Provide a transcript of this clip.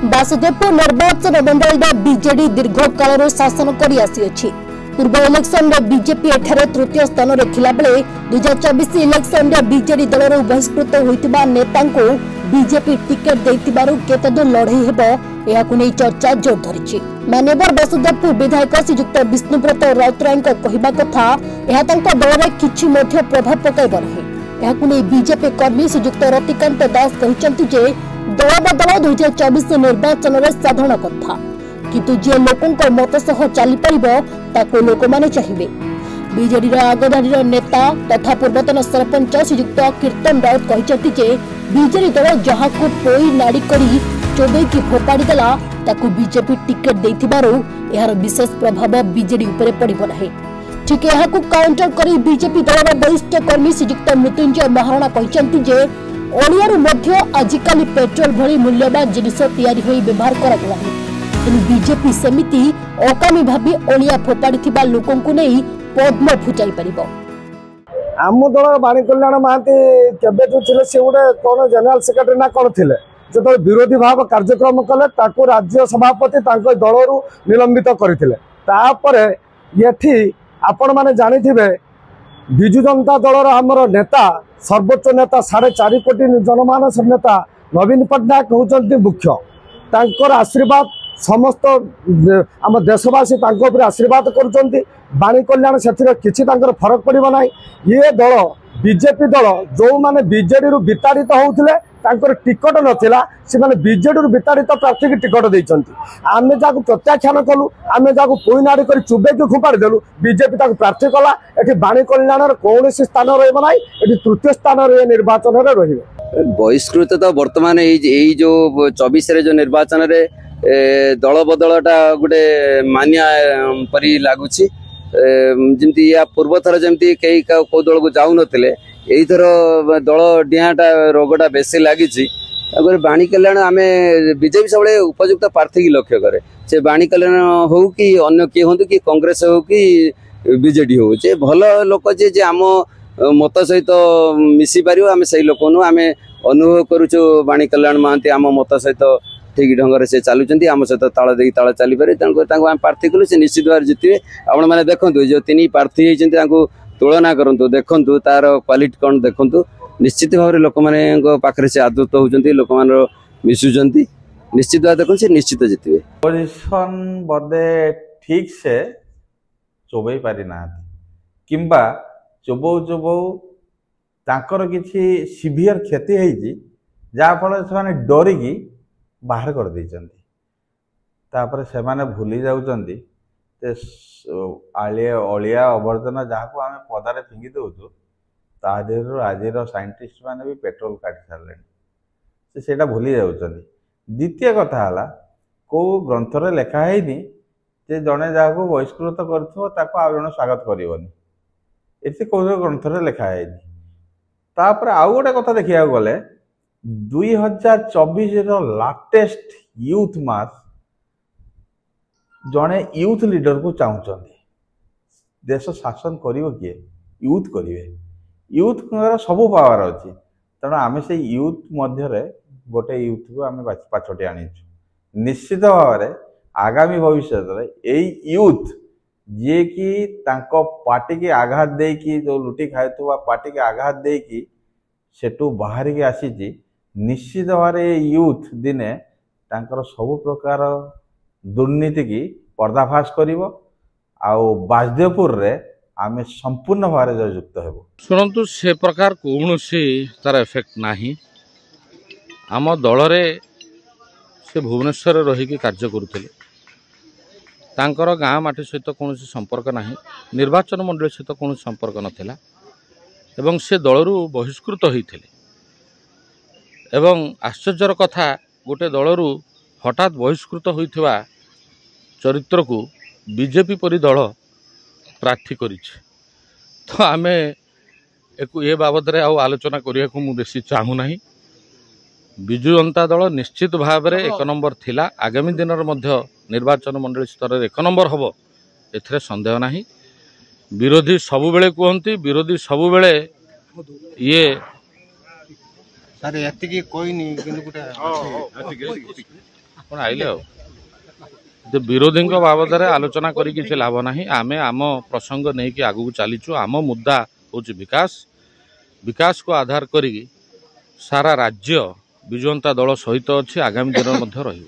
बासुदेवपुर निर्वाचन मंडल बीजेडी दीर्घकाल शासन कर पूर्व इलेक्शन में बीजेपी एठारे तृतीय स्थान में थिला बेले 2024 इलेक्शन में बीजेडी दल बहिष्कृत होइतिबा नेता को बीजेपी टिकेट देइतिबारु केतदूर लड़ई हेबो याकु नै चर्चा जोर धरिछि। मान्यवर बासुदेवपुर विधायक श्रीयुक्त विष्णुव्रत राउतराय कहवा कथा यह दल में किछि मध्य प्रभाव पकाइब नाही। याकु नै बीजेपी कर्मी श्रीयुक्त रतिकांत दास कहचंती जे दल बदल 2024 निर्वाचन में साधारण कथा किंतु जे लोकों मत सह चली पार लोक माने चाहिए। बीजेडी आगधाड़ी नेता तथा पूर्वतन सरपंच श्रीयुक्त कीर्तन राउत कहते जे बीजेडी दल जहाँ को पोई नाड़ी करी चोबेकी फोपाड़ी देला ताकू बीजेपी टिकेट देइथिबारु यार विशेष प्रभाव बीजेडी उपरे पड़िबो नाही। ठीक यहाकू काउंटर करी बीजेपी दलर वरिष्ठ कर्मी श्रीयुक्त मृत्युंजय महाराणा कहते जे ओडियारू मध्य आजिकाली पेट्रोल भली मूल्यवान जिनिस तैयारी होई व्यवहार करा बीजेपी सेमिति अकामी भाभी ओलिया फोपाड़ी लोकों को नहीं पद्म फुचाई पारिबो। आम दल बाणी कल्याण महांती केबे थे से गोटे कौन जनरल सेक्रेटरी ना कौन थे जो विरोधी भाव कार्यक्रम कले ताको राज्य सभापति दलरू निलंबित करते ये आपण मैंने जानी विजु जनता दलर आमर नेता सर्वोच्च नेता 4.5 कोटी जनमानस नेता नवीन पट्टनायक होउचंती मुख्य तांकर आशीर्वाद समस्त आम देशवासी आशीर्वाद करुँच बाणी कल्याण से किसी फरक पड़ो ना। ये दल बीजेपी दल जो मैंने बीजेडी विताड़ित होते टिकट नाला से बीजेडी विताड़ित प्रार्थी की टिकट देते आम जहाँ प्रत्याख्यान कलु आम जहाँ पोईनाड़ी कर चुबेक खोपाड़देलु बीजेपी प्रार्थी कला ये बाणी कल्याण कौन स्थान रहा ये तृतीय स्थान निर्वाचन में रही बहिष्कृत तो बर्तमान जो 24 जो निर्वाचन में दल बदलटा गोटे मान्या परी लगुच जमती या पूर्व थर जमती कई कौ दल को जाऊन एथर दल डिहाटा रोगटा बेसी लगी बाणी कल्याण आम बीजेपी सब उपयुक्त प्रार्थी की लक्ष्य करे से बाणी कल्याण हो कि अन्य किए हो कि कांग्रेस हो कि बीजेडी हो जे भल लोक जे आम मत सहित मिसी पार आम से लोक आम अनुभव करुचु बाणी कल्याण महांती आम मत सहित ठीक ढंग से चलुँच आम सहित ताल दे ताल चली पारे तेणुकर प्रार्थी कलु से निश्चित भाव जितने आपण मैंने देखु जो 3 प्रार्थी होती तुलना करूँ देखु तार क्वालिटी कौन देखु निश्चित भाव में लोक पाखे से आदृत होती लोक मिशुंट निश्चित भाव देखो से निश्चित जितवे पोजिशन बदे ठीक से चोबई पारि ना किंबा चोबौ चोबौ तांकर किछि सिवियर क्षति होईची जहाँ फल से डरिकी बाहर कर देइचंती तापर से माने भूली जाउचंती ते अलिया अवर्जना जहाँ को आम पदारे फिंगी दउछु ता देहरु आजिर साइंटिस्ट माने भी पेट्रोल काटी सारले से भूली जाउचंती। द्वितीय कथा हला को ग्रंथ रे लेखा हैनी जे जने जहाँ को बहिष्कृत करथो ताको आ जने स्वागत करिवनी एते को ग्रंथ रे लेखा हैनी। तापर आउ गोटे कथा देखिया गले 2024 लाटेस्ट यूथ मास जड़े यूथ लीडर को चाहते देश शासन करिवो किए यूथ करिवे यूथ सब पावर अच्छी तेणु आम से यूथ मध्य गोटे यूथ को आम पाछटी आनीचु निश्चित भाव में आगामी भविष्य यही यूथ जी कि पार्टी की आघात दे कि जो लुटी खाई पार्टी की आघात दे कि सेठू बाहर की आसी निश्चित भाव यूथ दिने तांकर सब प्रकार दुर्नीति की पर्दाफाश करिवो आउ बासदेवपुर रे आमे संपूर्ण भाव जयुक्त हेबो। शुणु से प्रकार कौन सी तार इफेक्ट नाही आम दल रे से भुवनेश्वर रही कार्य करुले तांकर गाँ माटी सहित कौन संपर्क नाही निर्वाचन मंडली सहित कौन संपर्क नथिला एवं से दलरू बहिष्कृत होते एवं आश्चर्यर कथा गोटे दलरू हठात बहिष्कृत होइथिबा चरित्र को बीजेपी परी दल प्रार्थी करिछि तो आमे ए बाबद रे आलोचना करिया को मु बेसी चाहू नाही। बिजु जनता दल निश्चित भाव में 1 नंबर थिला आगामी दिन मध्य निर्वाचन मंडली स्तर में 1 नंबर हम एथरे संदेह नाही। विरोधी सबुबेले कहती विरोधी सबुबेले ये सर एतिकी कोई नहीं किंतु गुटे ଆପଣ ଆଇଲେ ଆଉ ଯେ ବିରୋଧୀଙ୍କ ବାବଦରେ ଆଲୋଚନା କରି କିଛି ଲାଭ ନାହିଁ। ଆମେ ଆମ ପ୍ରସଙ୍ଗ ନେଇକି ଆଗକୁ ଚାଲିଛୁ। ଆମ ମୁଦ୍ଦା ହେଉଛି ବିକାଶକୁ ଆଧାର କରିକି ସାରା ରାଜ୍ୟ ବିଜୁ ଜନତା ଦଳ ସହିତ ଅଛି, ଆଗାମୀ ଦିନରେ ମଧ୍ୟ ରହିବ।